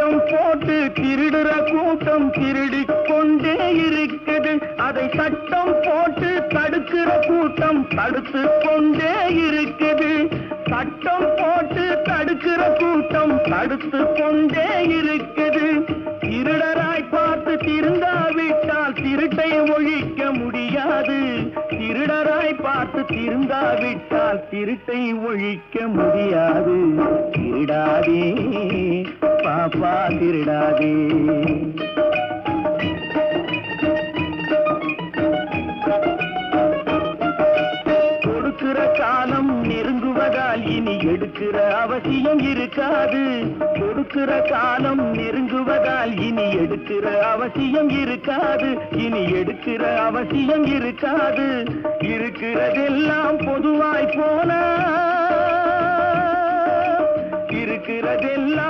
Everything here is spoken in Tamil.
சட்டம் போட்டு திருடுற கூட்டம் திருடிக் கொண்டே இருக்குது. அதை சட்டம் போட்டு தடுக்கிற கூட்டம் தடுத்து கொண்டே இருக்குது. சட்டம் போட்டு தடுக்கிற கூட்டம் தடுத்து கொண்டே இருக்குது. திருடராய் பார்த்து திருந்தாவிட்டால் திருட்டை ஒழிக்க முடியாது. திருடராய் பார்த்து திருந்தாவிட்டால் திருட்டை ஒழிக்க முடியாது. திருடாதே பாப்பா திருடாதே. கொடுக்கிற காலம் நெருங்குவதால் இனி எடுக்கிற அவசியம் இருக்காது. கொடுக்கிற காலம் நெருங்குவதால் இனி எடுக்கிற அவசியம் இருக்காது. இனி எடுக்கிற அவசியம் இருக்காது. இருக்கிறதெல்லாம் பொதுவாய் போன இருக்கிறதெல்லாம்